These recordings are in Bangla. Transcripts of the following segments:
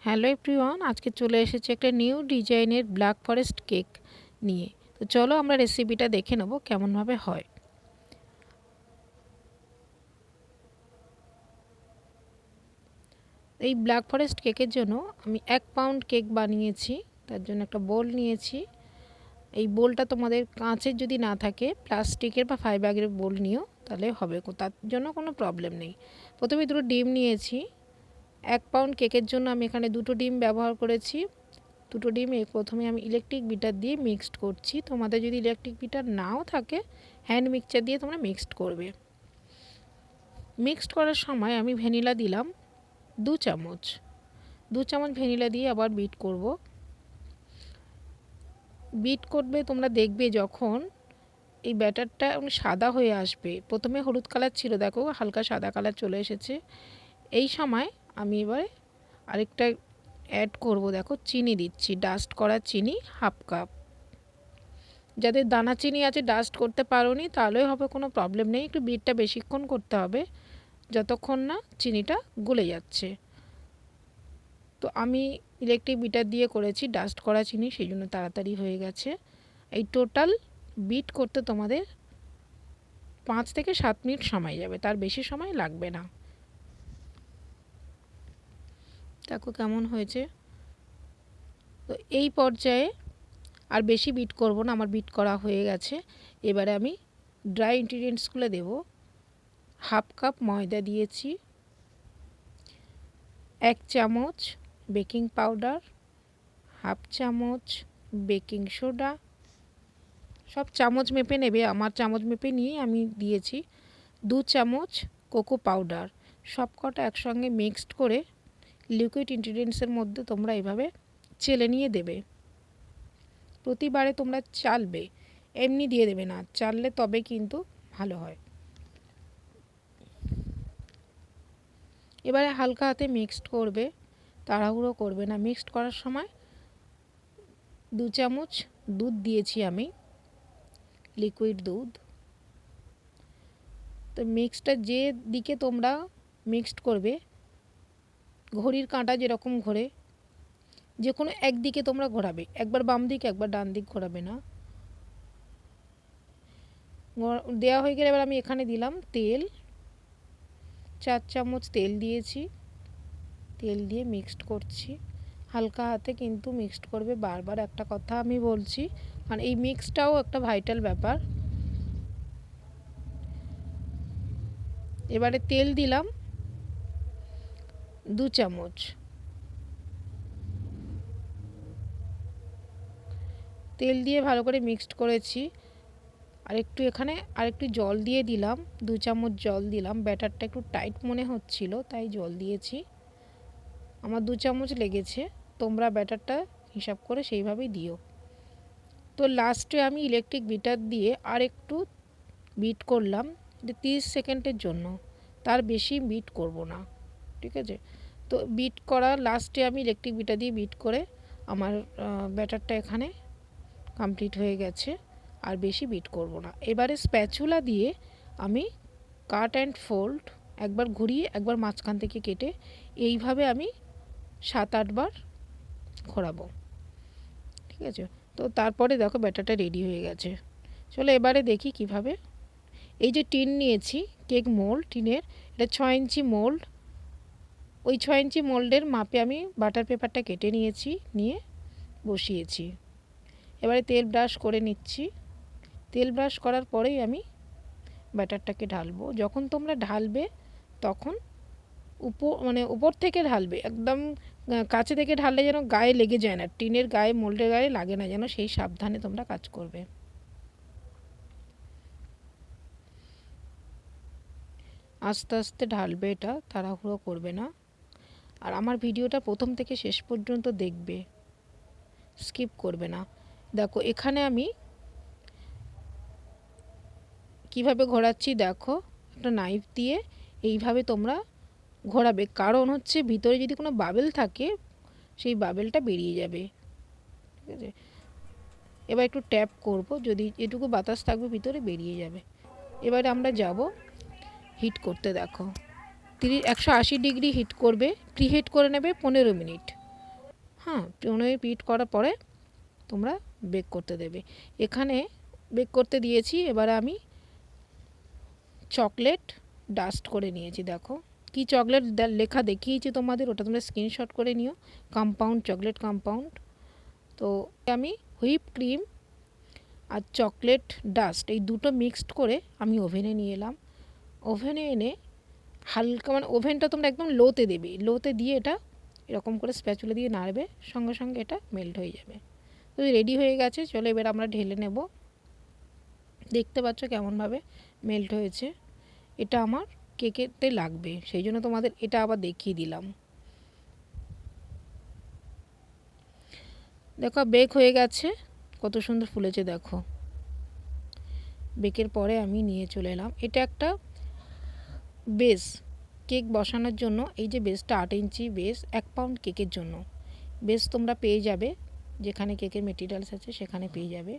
হ্যালো এভরিওয়ান, আজকে চলে এসেছে একটা নিউ ডিজাইনের ব্ল্যাক ফরেস্ট কেক নিয়ে। তো চলো আমরা রেসিপিটা দেখে নেব কেমনভাবে হয়। এই ব্ল্যাক ফরেস্ট কেকের জন্য আমি 1 পাউন্ড কেক বানিয়েছি। তার জন্য একটা বোল নিয়েছি। এই বোলটা তোমাদের কাঁচের যদি না থাকে প্লাস্টিকের বা ফাইবারের বোল নিও, তাহলে হবে, তার জন্য কোনো প্রবলেম নেই। প্রথমে দুটো ডিম নিয়েছি। 1 পাউন্ড কেকের জন্য আমি এখানে দুটো ডিম ব্যবহার করেছি। দুটো ডিম প্রথমে আমি ইলেকট্রিক বিটার দিয়ে মিক্সড করছি। তোমাদের যদি ইলেকট্রিক বিটার নাও থাকে হ্যান্ড মিক্সচার দিয়ে তোমরা মিক্সড করবে। মিক্সড করার সময় আমি ভ্যানিলা দিলাম 2 চামচ। 2 চামচ ভ্যানিলা দিয়ে আবার বিট করব। বিট করবে, তোমরা দেখবে যখন এই ব্যাটারটা সাদা হয়ে আসবে, প্রথমে হলুদ কালার ছিল, দেখো হালকা সাদা কালার চলে এসেছে। এই সময় আমি এবার আরেকটা অ্যাড করব, দেখো চিনি দিচ্ছি, ডাস্ট করা চিনি হাফ কাপ। যাদের দানা চিনি আছে ডাস্ট করতে পারোনি তাহলেই হবে, কোনো প্রবলেম নেই। একটু বিটটা বেশিক্ষণ করতে হবে যতক্ষণ না চিনিটা গলে যাচ্ছে। তো আমি ইলেকট্রিক বিটার দিয়ে করেছি, ডাস্ট করা চিনি, সেই জন্য তাড়াতাড়ি হয়ে গেছে। এই টোটাল বিট করতে তোমাদের 5 থেকে 7 মিনিট সময় যাবে, তার বেশি সময় লাগবে না। দেখো কেমন হয়েছে। তো এই পর্যায়ে আর বেশি বিট করব না, আমার বিট করা হয়ে গেছে। এবারে আমি ড্রাই ইনগ্রিডিয়েন্টসগুলো দেব। হাফ কাপ ময়দা দিয়েছি, 1 চামচ বেকিং পাউডার, হাফ চামচ বেকিং সোডা, সব চামচ মেপে নেবে, আমার চামচ মেপে নিয়ে আমি দিয়েছি। 2 চামচ কোকো পাউডার। সব কটা একসঙ্গে মিক্সড করে লিকুইড ইনগ্রিডিয়েন্টসের মধ্যে তোমরা এভাবে চেলে নিয়ে দেবে। প্রতিবারে তোমরা চালবে, এমনি দিয়ে দেবে না, চাললে তবে কিন্তু ভালো হয়। এবারে হালকা হাতে মিক্সড করবে, তাড়াহুড়ো করবে না। মিক্সড করার সময় 2 চামচ দুধ দিয়েছি আমি, লিকুইড দুধ। তো মিক্সটা যে দিকে তোমরা মিক্সড করবে, ঘড়ির কাঁটা যেরকম ঘোরে, যে কোনো একদিকে তোমরা ঘোরাবে, একবার বাম দিক একবার ডান দিক ঘোরাবে না। দেওয়া হয়ে গেলে এবার আমি এখানে দিলাম তেল, 4 চামচ তেল দিয়েছি। তেল দিয়ে মিক্সড করছি, হালকা হাতে কিন্তু মিক্সড করবে। বারবার একটা কথা আমি বলছি, কারণ এই মিক্সটাও একটা ভাইটাল ব্যাপার। এবারে তেল দিলাম 2 চামচ। তেল দিয়ে ভালো করে মিক্সড করেছি। আরেকটু জল দিয়ে দিলাম, 2 চামচ জল দিলাম। ব্যাটারটা একটু টাইট মনে হচ্ছিল তাই জল দিয়েছি। আমার 2 চামচ লেগেছে, তোমরা ব্যাটারটা হিসাব করে সেইভাবেই দিও। তো লাস্টে আমি ইলেকট্রিক বিটার দিয়ে আর একটু বিট করলাম, 30 সেকেন্ডের জন্য, তার বেশি বিট করব না, ঠিক আছে। তো বিট করা লাস্টে আমি ইলেকট্রিক বিটার দিয়ে বিট করে আমার ব্যাটারটা এখানে কমপ্লিট হয়ে গেছে, আর বেশি বিট করব না। এবারে স্প্যাচুলা দিয়ে আমি কাট অ্যান্ড ফোল্ড, একবার ঘুরিয়ে একবার মাঝখান থেকে কেটে, এইভাবে আমি 7-8 বার ঘোরাবো, ঠিক আছে। তো তারপরে দেখো ব্যাটারটা রেডি হয়ে গেছে। চলো এবারে দেখি কিভাবে। এই যে টিন নিয়েছি, কেক মোল্ড টিনের, এটা 6 ইঞ্চি মোল্ড। ওই 6 ইঞ্চি মোল্ডের মাপে আমি বাটার পেপারটা কেটে নিয়েছি, নিয়ে বসিয়েছি। এবারে তেল ব্রাশ করে নিচ্ছি। তেল ব্রাশ করার পরেই আমি ব্যাটারটাকে ঢালবো। যখন তোমরা ঢালবে তখন উপর থেকে ঢালবে, একদম কাছে থেকে ঢাললে যেন গায়ে লেগে যায় না, টিনের গায়ে মোল্ডের গায়ে লাগে না যেন, সেই সাবধানে তোমরা কাজ করবে। আস্তে আস্তে ঢালবে, এটা তাড়াহুড়ো করবে না। আর আমার ভিডিওটা প্রথম থেকে শেষ পর্যন্ত দেখবে, স্কিপ করবে না। দেখো এখানে আমি কিভাবে ঘোরাচ্ছি, দেখো একটা নাইফ দিয়ে এইভাবে তোমরা ঘোরাবে, কারণ হচ্ছে ভিতরে যদি কোনো বাবেল থাকে সেই বাবেলটা বেরিয়ে যাবে, ঠিক আছে। এবার একটু ট্যাপ করব, যদি এটুকু বাতাস থাকবে ভিতরে বেরিয়ে যাবে। এবারে আমরা যাব হিট করতে। দেখো 180 ডিগ্রি হিট করবে, প্রিহিট করে নেবে 15 মিনিট। হ্যাঁ, 15 মিনিট করার পরে তোমরা বেক করতে দেবে। এখানে বেক করতে দিয়েছি। এবারে আমি চকলেট ডাস্ট করে নিয়েছি। দেখো কি চকলেট লেখা দেখিয়েছি তোমাদের, ওটা তোমরা স্ক্রিনশট করে নিও। Compound, chocolate compound. তো আমি হুইপ ক্রিম আর চকলেট ডাস্ট এই দুটো মিক্সড করে আমি ওভেনে নিয়ে এলাম। ওভেনে এনে হালকা, মানে ওভেনটা তোমরা একদম লোতে দেবে। লোতে দিয়ে এটা এরকম করে স্প্যাচুলা দিয়ে নাড়বে, সঙ্গে সঙ্গে এটা মেল্ট হয়ে যাবে। তো রেডি হয়ে গেছে। চলো এবার আমরা ঢেলে নেব। দেখতে পাচ্ছ কেমনভাবে মেল্ট হয়েছে। এটা আমার কেকেতে লাগবে, সেই জন্য তোমাদের এটা আবার দেখিয়ে দিলাম। দেখো বেক হয়ে গেছে, কত সুন্দর ফুলেছে দেখো। বেকের পরে আমি নিয়ে চলে এলাম। এটা একটা বেস, কেক বসানোর জন্য। এই যে বেসটা 8 ইঞ্চি বেস, 1 পাউন্ড কেকের জন্য বেস তোমরা পেয়ে যাবে, যেখানে কেকের মেটেরিয়ালস আছে সেখানে পেয়ে যাবে।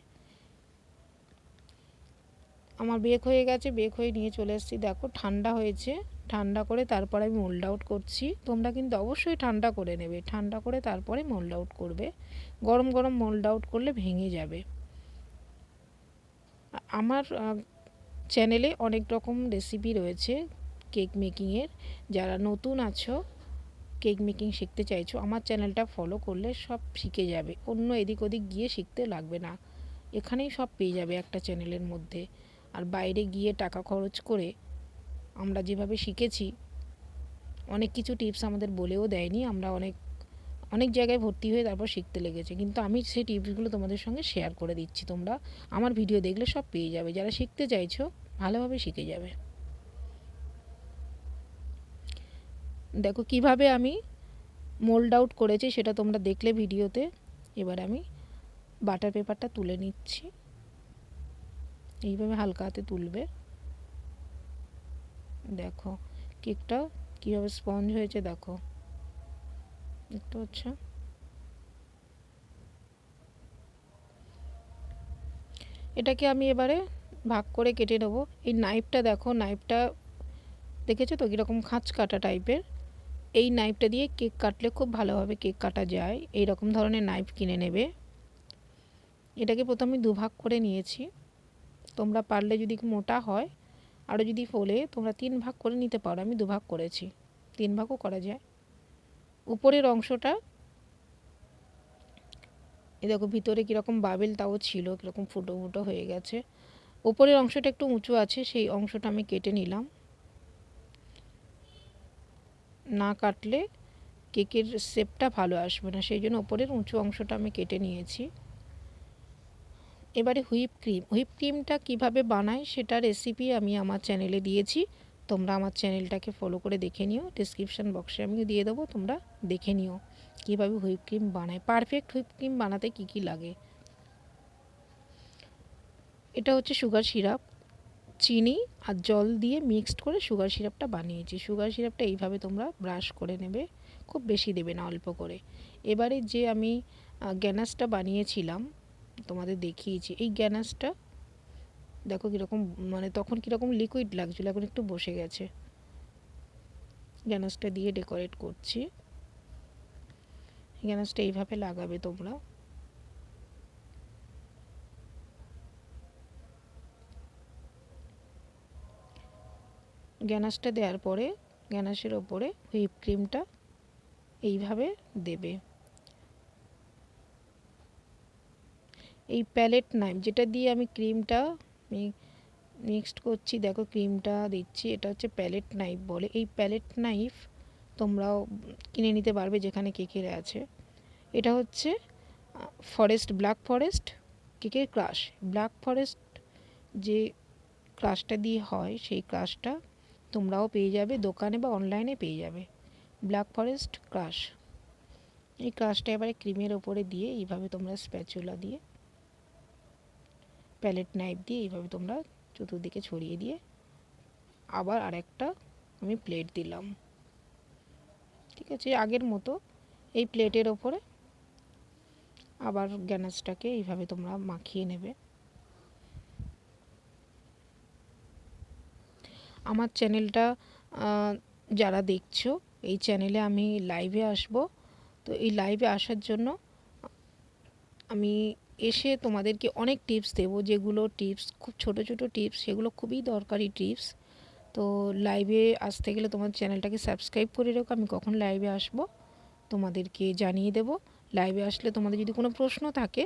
আমার বেক হয়ে গেছে, বেক হয়ে নিয়ে চলে এসেছি। দেখো ঠান্ডা হয়েছে, ঠান্ডা করে তারপর আমি মোল্ড আউট করছি। তোমরা কিন্তু অবশ্যই ঠান্ডা করে নেবে, ঠান্ডা করে তারপরে মোল্ড আউট করবে। গরম গরম মোল্ড আউট করলে ভেঙে যাবে। আমার চ্যানেলে অনেক রকম রেসিপি রয়েছে কেক মেকিংয়ের। যারা নতুন আছো, কেক মেকিং শিখতে চাইছো, আমার চ্যানেলটা ফলো করলে সব শিখে যাবে। অন্য এদিক ওদিক গিয়ে শিখতে লাগবে না, এখানেই সব পেয়ে যাবে একটা চ্যানেলের মধ্যে। আর বাইরে গিয়ে টাকা খরচ করে আমরা যেভাবে শিখেছি, অনেক কিছু টিপস আমাদের বলেও দেয়নি। আমরা অনেক অনেক জায়গায় ভর্তি হয়ে তারপর শিখতে লেগেছে, কিন্তু আমি সেই টিপসগুলো তোমাদের সঙ্গে শেয়ার করে দিচ্ছি। তোমরা আমার ভিডিও দেখলে সব পেয়ে যাবে। যারা শিখতে চাইছো ভালোভাবে শিখে যাবে। দেখো কিভাবে আমি মোল্ড আউট করেছি সেটা তোমরা দেখলে ভিডিওতে। এবার আমি বাটার পেপারটা তুলে নিচ্ছি। এইভাবে হালকা হাতে তুলবে। দেখো কেকটা কীভাবে স্পঞ্জ হয়েছে, দেখো দেখতে পাচ্ছ। এটাকে আমি এবারে ভাগ করে কেটে নেবো। এই নাইফটা দেখো, নাইফটা দেখেছো তো কীরকম খাঁচ কাটা টাইপের। এই নাইফটা দিয়ে কেক কাটলে খুব ভালোভাবে কেক কাটা যায়। এই রকম ধরনের নাইফ কিনে নেবে। এটাকে প্রথমে দুভাগ করে নিয়েছি। তোমরা পারলে যদি মোটা হয়, আরও যদি ফোলে, তোমরা 3 ভাগ করে নিতে পারো। আমি দুভাগ করেছি, 3 ভাগও করা যায়। উপরের অংশটা এই দেখো ভিতরে কীরকম বাবেল তাও ছিল, কীরকম ফুটো ফুটো হয়ে গেছে। উপরের অংশটা একটু উঁচু আছে, সেই অংশটা আমি কেটে নিলাম। না কাটলে কেকের শেপটা ভালো আসবে না, সেই জন্য উপরের উঁচু অংশটা আমি কেটে নিয়েছি। এবারে হুইপ ক্রিম, হুইপ ক্রিমটা কীভাবে বানায় সেটা রেসিপি আমি আমার চ্যানেলে দিয়েছি। তোমরা আমার চ্যানেলটাকে ফলো করে দেখে নিও। ডেসক্রিপশান বক্সে আমি দিয়ে দেবো, তোমরা দেখে নিও কীভাবে হুইপ ক্রিম বানায়। পারফেক্ট হুইপ ক্রিম বানাতে কী কী লাগে। এটা হচ্ছে সুগার সিরাপ, চিনি আর জল দিয়ে মিক্সড করে সুগার সিরাপটা বানিয়েছি। সুগার সিরাপটা এইভাবে তোমরা ব্রাশ করে নেবে, খুব বেশি দেবে না, অল্প করে। এবারে যে আমি গ্যানাশটা বানিয়েছিলাম তোমাদের দেখিয়েছি, এই গ্যানাশটা দেখো কীরকম, মানে তখন কীরকম লিকুইড লাগছিলো, এখন একটু বসে গেছে। গ্যানাশটা দিয়ে ডেকোরেট করছি। গ্যানাশটা এইভাবে লাগাবে তোমরা। গ্যানাশটা দেওয়ার পরে গ্যানাশের ওপরে হুইপ ক্রিমটা এইভাবে দেবে। এই প্যালেট নাইফ যেটা দিয়ে আমি ক্রিমটা মিক্সড করছি, দেখো ক্রিমটা দিচ্ছি, এটা হচ্ছে প্যালেট নাইফ বলে। এই প্যালেট নাইফ তোমরাও কিনে নিতে পারবে যেখানে কেকের আছে। এটা হচ্ছে ফরেস্ট, ব্ল্যাক ফরেস্ট কেকের ক্রাশ। ব্ল্যাক ফরেস্ট যে ক্রাশটা দিয়ে হয়, সেই ক্রাশটা তোমরাও পেয়ে যাবে দোকানে বা অনলাইনে পেয়ে যাবে। ব্ল্যাক ফরেস্ট ক্রাশ, এই ক্রাশটা এবারে ক্রিমের ওপরে দিয়ে এইভাবে তোমরা স্প্যাচুলা দিয়ে, প্যালেট নাইফ দিয়ে এইভাবে তোমরা চতুর্দিকে ছড়িয়ে দিয়ে আবার আরেকটা আমি প্লেট দিলাম। ঠিক আছে, আগের মতো এই প্লেটের ওপরে আবার গ্যানাশটাকে এইভাবে তোমরা মাখিয়ে নেবে। আমার চ্যানেলটা যারা দেখছো, এই চ্যানেলে আমি লাইভে আসব তো এই লাইভে আসার জন্য আমি এসে তোমাদেরকে অনেক টিপস দেবো, যেগুলো টিপস খুব ছোট ছোট টিপস, সেগুলো খুবই দরকারি টিপস। তো লাইভে আসতে গেলে তোমার চ্যানেলটাকে সাবস্ক্রাইব করে রেখো, আমি কখন লাইভে আসবো তোমাদেরকে জানিয়ে দেব। লাইভে আসলে তোমাদের যদি কোনো প্রশ্ন থাকে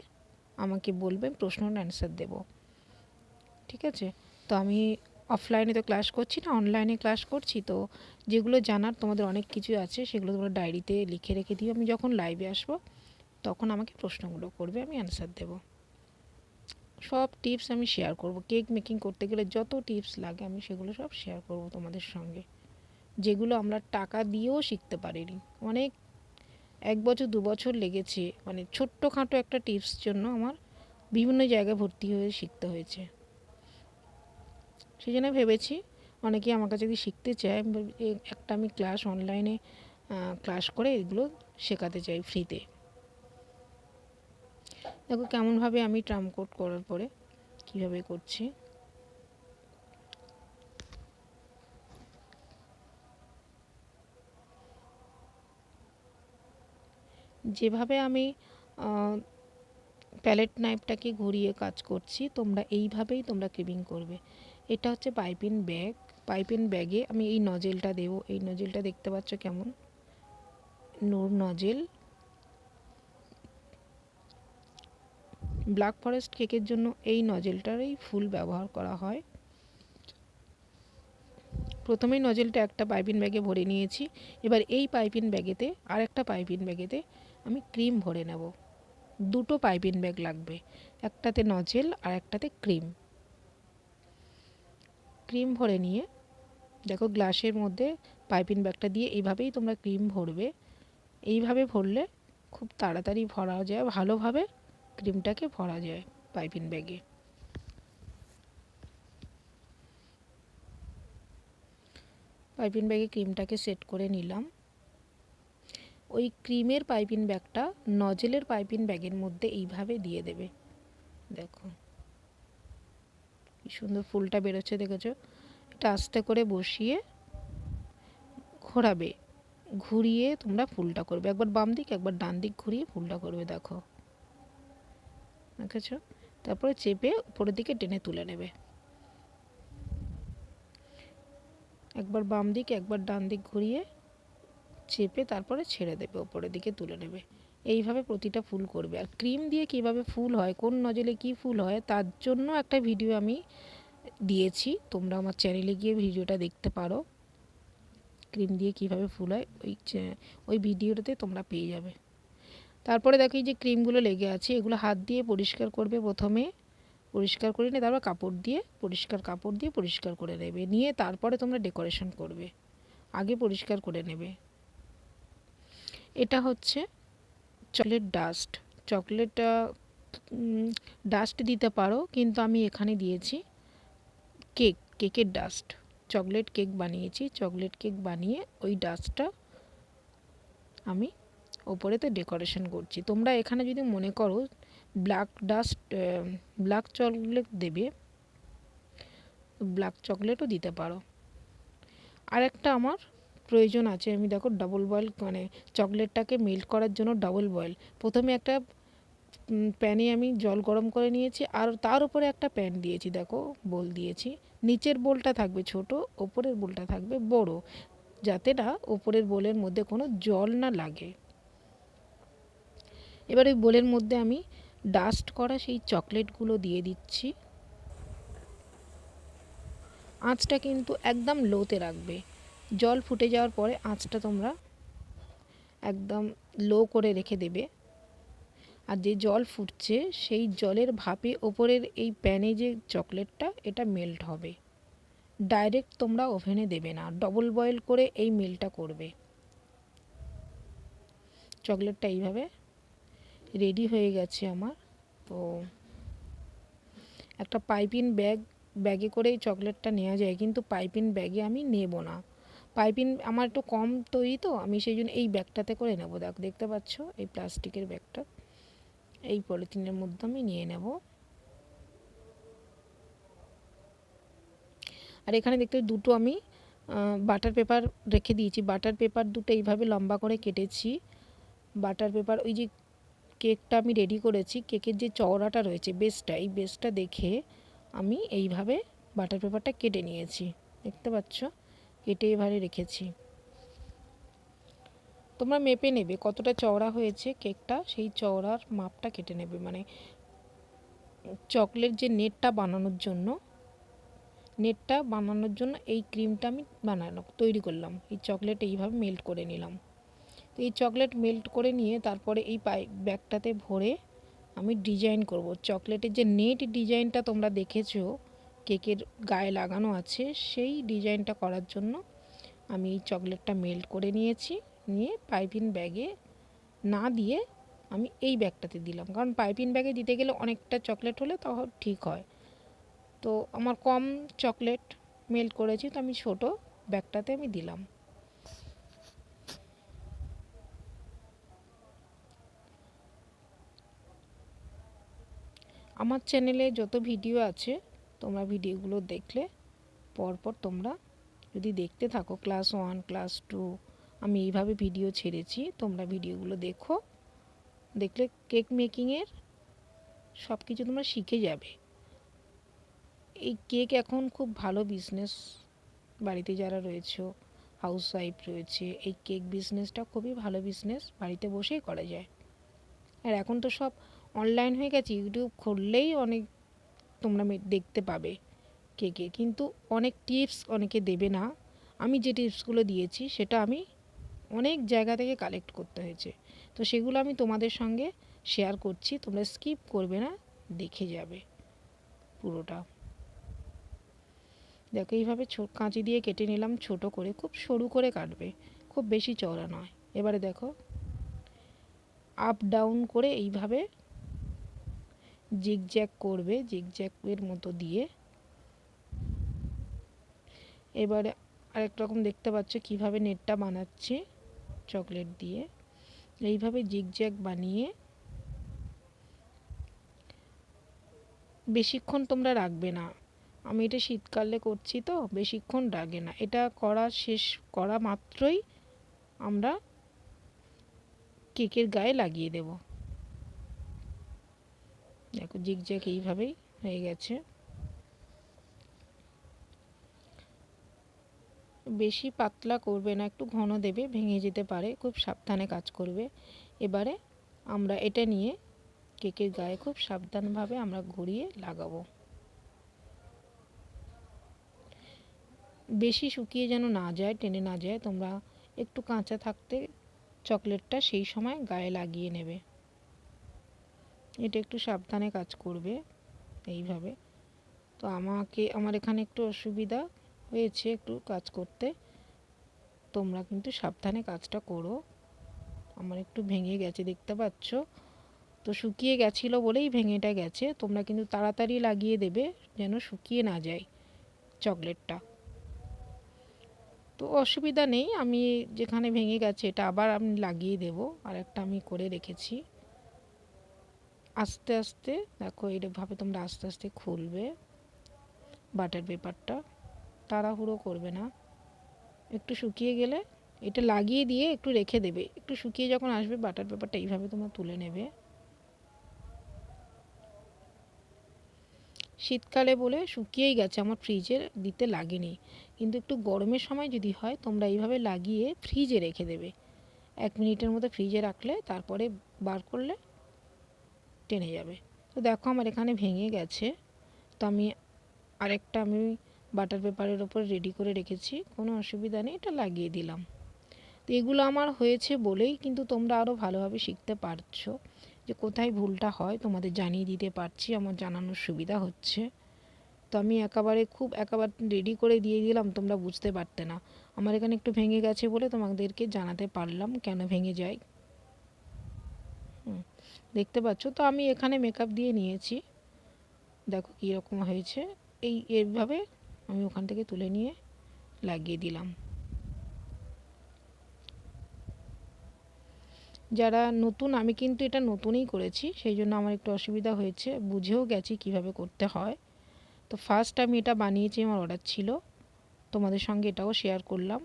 আমাকে বলবে, প্রশ্নের অ্যান্সার দেব, ঠিক আছে? তো আমি অফলাইনে তো ক্লাস করছি না, অনলাইনে ক্লাস করছি। তো যেগুলো জানার তোমাদের অনেক কিছু আছে, সেগুলো তোমরা ডায়েরিতে লিখে রেখে দিও। আমি যখন লাইভে আসবো তখন আমাকে প্রশ্নগুলো করবে, আমি অ্যান্সার দেব। সব টিপস আমি শেয়ার করব। কেক মেকিং করতে গেলে যত টিপস লাগে আমি সেগুলো সব শেয়ার করব তোমাদের সঙ্গে, যেগুলো আমরা টাকা দিয়েও শিখতে পারিনি। অনেক 1 বছর 2 বছর লেগেছে, মানে ছোট্টখাটো একটা টিপস জন্য আমার বিভিন্ন জায়গায় ভর্তি হয়ে শিখতে হয়েছে। সেই জন্য ভেবেছি অনেকেই আমার কাছে যদি শিখতে চায়, একটা আমি ক্লাস অনলাইনে ক্লাস করে এগুলো শেখাতে চাই ফ্রিতে। দেখো কেমনভাবে আমি ট্রাম কোট করার পরে কীভাবে করছি। যেভাবে আমি প্যালেট নাইফটাকে ঘুরিয়ে কাজ করছি, তোমরা এইভাবেই তোমরা ক্রিপিং করবে। এটা হচ্ছে পাইপিং ব্যাগ। পাইপিং ব্যাগে আমি এই নজেলটা দেব। এই নজেলটা দেখতে পাচ্ছ কেমন, নূর নজেল। ব্ল্যাক ফরেস্ট কেকের জন্য এই নজেলটারই ফুল ব্যবহার করা হয়। প্রথমেই নজেলটা একটা পাইপিং ব্যাগে ভরে নিয়েছি। এবার এই পাইপিং ব্যাগেতে আর একটা পাইপিং ব্যাগেতে আমি ক্রিম ভরে নেব। দুটো পাইপিং ব্যাগ লাগবে, একটাতে নজেল আর একটাতে ক্রিম। ক্রিম ভরে নিয়ে দেখো গ্লাসের মধ্যে পাইপিং ব্যাগটা দিয়ে এইভাবেই তোমরা ক্রিম ভরবে। এইভাবে ভরলে খুব তাড়াতাড়ি ভরা যায়, ভালোভাবে ক্রিমটাকে ভরা যায় পাইপিং ব্যাগে। পাইপিং ব্যাগে ক্রিমটাকে সেট করে নিলাম। ওই ক্রিমের পাইপিং ব্যাগটা নজেলের পাইপিং ব্যাগের মধ্যে এইভাবে দিয়ে দেবে। দেখো কি সুন্দর ফুলটা বেরোচ্ছে, দেখেছো? এটা আস্তে করে বসিয়ে ঘোরাবে, ঘুরিয়ে তোমরা ফুলটা করবে। একবার বাম দিক একবার ডান দিক ঘুরিয়ে ফুলটা করবে। দেখো দেখেছো? তারপরে চেপে উপরের দিকে টেনে তুলে নেবে। একবার বাম দিক একবার ডান দিক ঘুরিয়ে চেপে তারপরে ছেড়ে দেবে, উপরের দিকে তুলে নেবে। এইভাবে প্রতিটা ফুল করবে। আর ক্রিম দিয়ে কিভাবে ফুল হয়, কোন নজলে কি ফুল হয়, তার জন্য একটা ভিডিও আমি দিয়েছি, তোমরা আমার চ্যানেলে গিয়ে ভিডিওটা দেখতে পারো। ক্রিম দিয়ে কিভাবে ফুল হয় ওই ভিডিওটাতে তোমরা পেয়ে যাবে। তারপরে দেখো এই যে ক্রিমগুলো লেগে আছে, এগুলো হাত দিয়ে পরিষ্কার করবে। প্রথমে পরিষ্কার করে নিয়ে তারপর কাপড় দিয়ে পরিষ্কার কাপড় দিয়ে পরিষ্কার করে নেবে, নিয়ে তারপরে তোমরা ডেকোরেশন করবে। আগে পরিষ্কার করে নেবে। এটা হচ্ছে চকলেট ডাস্ট। চকলেটটা ডাস্ট দিতে পারো, কিন্তু আমি এখানে দিয়েছি কেকের ডাস্ট। চকলেট কেক বানিয়েছি, চকলেট কেক বানিয়ে ওই ডাস্টটা আমি ওপরেতে ডেকোরেশন করছি। তোমরা এখানে যদি মনে করো ব্ল্যাক চকলেট দেবে, ব্ল্যাক চকলেটও দিতে পারো। আর একটা আমার প্রয়োজন আছে, আমি দেখো ডাবল বয়েল, মানে চকলেটটাকে মেল্ট করার জন্য ডাবল বয়েল। প্রথমে একটা প্যানে আমি জল গরম করে নিয়েছি, আর তার উপরে একটা প্যান দিয়েছি, দেখো বোল দিয়েছি। নিচের বোলটা থাকবে ছোট, ওপরের বোলটা থাকবে বড়, যাতে না ওপরের বোলের মধ্যে কোনো জল না লাগে। এবার ওই বোলের মধ্যে আমি ডাস্ট করা সেই চকলেটগুলো দিয়ে দিচ্ছি। আঁচটা কিন্তু একদম লোতে রাখবে। জল ফুটে যাওয়ার পরে আঁচটা তোমরা একদম লো করে রেখে দেবে। আর যে জল ফুটছে সেই জলের ভাপে ওপরের এই প্যানে যে চকলেটটা, এটা মেল্ট হবে। ডাইরেক্ট তোমরা ওভেনে দেবে না, ডবল বয়েল করে এই মেল্টটা করবে। চকলেটটা এইভাবে রেডি হয়ে গেছে আমার। তো একটা পাইপিং ব্যাগে করে এই চকলেটটা নেওয়া যায়, কিন্তু পাইপিং ব্যাগে আমি নেব না। পাইপিং আমার একটু কম তৈরি, তো আমি সেই জন্য এই ব্যাগটাতে করে নেব। দেখতে পাচ্ছ এই প্লাস্টিকের ব্যাগটা, এই পলিথিনের মধ্যে আমি নিয়ে নেব। আর এখানে দেখতে দুটো আমি বাটার পেপার রেখে দিয়েছি। বাটার পেপার দুটো এইভাবে লম্বা করে কেটেছি, বাটার পেপার, ওই যে কেকটা আমি রেডি করেছি, কেকের যে চওড়াটা রয়েছে বেসটা, এই বেসটা দেখে আমি এইভাবে বাটার পেপারটা কেটে নিয়েছি, দেখতে পাচ্ছ, কেটে এভাবে রেখেছি। তোমরা মেপে নেবে কতটা চওড়া হয়েছে কেকটা, সেই চওড়ার মাপটা কেটে নেবে। মানে চকলেট যে নেটটা বানানোর জন্য এই ক্রিমটা আমি তৈরি করলাম। এই চকলেট এইভাবে মেল্ট করে নিলাম। তো এই চকলেট মেল্ট করে নিয়ে তারপরে এই ব্যাগটাতে ভরে আমি ডিজাইন করব। চকলেটের যে নেট ডিজাইনটা তোমরা দেখেছো কেকের গায়ে লাগানো আছে, সেই ডিজাইনটা করার জন্য আমি এই চকলেটটা মেল্ট করে নিয়েছি। নিয়ে পাইপিং ব্যাগে না দিয়ে আমি এই ব্যাগটাতে দিলাম, কারণ পাইপিং ব্যাগে দিতে গেলে অনেকটা চকলেট হলে তখন ঠিক হয়। তো আমার কম চকলেট মেল্ট করেছি, তো আমি ছোট ব্যাগটাতে আমি দিলাম। আমার চ্যানেলে যত ভিডিও আছে তোমরা ভিডিওগুলো দেখলে পরপর তোমরা যদি দেখতে থাকো, ক্লাস 1 ক্লাস 2 আমি এইভাবে ভিডিও ছেড়েছি, তোমরা ভিডিওগুলো দেখো, দেখলে কেক মেকিংয়ের সব কিছু তোমরা শিখে যাবে। এই কেক এখন খুব ভালো বিজনেস। বাড়িতে যারা রয়েছে হাউস ওয়াইফ রয়েছে, এই কেক বিজনেসটা খুবই ভালো বিজনেস, বাড়িতে বসেই করা যায়। আর এখন তো সব অনলাইন হয়ে গেছে, ইউটিউব খুললেই অনেক তোমরা দেখতে পাবে কেকে। কিন্তু অনেক টিপস অনেকে দেবে না, আমি যে টিপসগুলো দিয়েছি সেটা আমি অনেক জায়গা থেকে কালেক্ট করতে হয়েছে, তো সেগুলো আমি তোমাদের সঙ্গে শেয়ার করছি। তোমরা স্কিপ করবে না, দেখে যাবে পুরোটা। দেখো এইভাবে কাঁচি দিয়ে কেটে নিলাম ছোট করে, খুব সরু করে কাটবে, খুব বেশি চওড়া নয়। এবারে দেখো আপ ডাউন করে এইভাবে জিগজ্যাগ করবে, জিগজ্যাগের মতো দিয়ে। এবারে আরেক রকম দেখতে পাচ্ছ কিভাবে নেটটা বানাচ্ছি চকলেট দিয়ে। এইভাবে জিগজ্যাগ বানিয়ে বেশিক্ষণ তোমরা রাখবে না। আমি এটা শীতকালে করছি তো বেশিক্ষণ লাগে না, এটা শেষ করা মাত্রই আমরা কেকের গায়ে লাগিয়ে দেব। দেখো জিগজ্যাগ এইভাবেই হয়ে গেছে। বেশি পাতলা করবে না, একটু ঘন দেবে, ভেঙে যেতে পারে, খুব সাবধানে কাজ করবে। এবারে আমরা এটা নিয়ে কেকের গায়ে খুব সাবধানভাবে আমরা ঘুরিয়ে লাগাবো। বেশি শুকিয়ে যেন না যায়, টেনে না যায়, তোমরা একটু কাঁচা থাকতে চকলেটটা সেই সময় গায়ে লাগিয়ে নেবে। এটা একটু সাবধানে কাজ করবে এইভাবে। তো আমার এখানে একটু অসুবিধা হয়েছে একটু কাজ করতে, তোমরা কিন্তু সাবধানে কাজটা করো। আমার একটু ভেঙে গেছে দেখতে পাচ্ছ, তো শুকিয়ে গেছিলো বলেই ভেঙেটা গেছে। তোমরা কিন্তু তাড়াতাড়ি লাগিয়ে দেবে যেন শুকিয়ে না যায় চকলেটটা। তো অসুবিধা নেই, আমি যেখানে ভেঙে গেছে এটা আবার আমি লাগিয়ে দেব। আর একটা আমি করে রেখেছি। আস্তে আস্তে দেখো এইভাবে তোমরা আস্তে আস্তে খুলবে বাটার পেপারটা, তাড়াহুড়ো করবে না। একটু শুকিয়ে গেলে এটা লাগিয়ে দিয়ে একটু রেখে দেবে, একটু শুকিয়ে যখন আসবে বাটার পেপারটা এইভাবে তোমরা তুলে নেবে। শীতকালে বলে শুকিয়েই গেছে, আমার ফ্রিজে দিতে লাগেনি, কিন্তু একটু গরমের সময় যদি হয় তোমরা এইভাবে লাগিয়ে ফ্রিজে রেখে দেবে। 1 মিনিটের মতো ফ্রিজে রাখলে তারপরে বার করলে টেনে যাবে। তো দেখো আমার এখানে ভেঙে গেছে, তো আরেকটা আমি বাটার পেপারের ওপর রেডি করে রেখেছি, কোনো অসুবিধা নেই, এটা লাগিয়ে দিলাম। তো এগুলো আমার হয়েছে বলেই কিন্তু তোমরা আরও ভালোভাবে শিখতে পারছো, যে কোথায় ভুলটা হয় তোমাদের জানিয়ে দিতে পারছি, আমার জানানোর সুবিধা হচ্ছে। তো আমি একেবারে রেডি করে দিয়ে দিলাম, তোমরা বুঝতে পারতে না। আমার এখানে একটু ভেঙে গেছে বলে তোমাদেরকে জানাতে পারলাম কেন ভেঙে যায়। দেখতে পাচ্ছ, তো আমি এখানে মেকআপ দিয়ে নিয়েছি, দেখো কীরকম হয়েছে। এইভাবে আমি ওখান থেকে তুলে নিয়ে লাগিয়ে দিলাম। যারা নতুন, আমি কিন্তু এটা নতুনই করেছি, সেই জন্য আমার একটু অসুবিধা হয়েছে, বুঝেও গেছি কিভাবে করতে হয়। তো ফার্স্ট আমি এটা বানিয়েছি, আমার অর্ডার ছিল, তোমাদের সঙ্গে এটাও শেয়ার করলাম।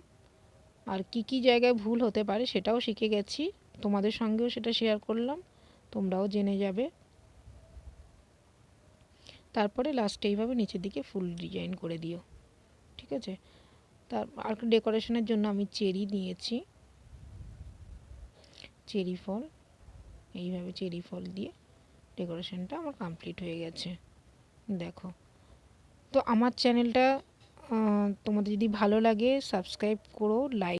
আর কি কি জায়গায় ভুল হতে পারে সেটাও শিখে গেছি, তোমাদের সঙ্গেও সেটা শেয়ার করলাম, তোমরাও জেনে যাবে। তারপরে লাস্টে এইভাবে নিচের দিকে ফুল ডিজাইন করে দিও, ঠিক আছে। তার আর ডেকোরেশনের জন্য আমি চেরি নিয়েছি, চেরি ফল, এইভাবে চেরি ফল দিয়ে ডেকোরেশনটা আমার কমপ্লিট হয়ে গেছে। দেখো, তো আমার চ্যানেলটা তোমাদের যদি ভালো লাগে সাবস্ক্রাইব করো, লাইক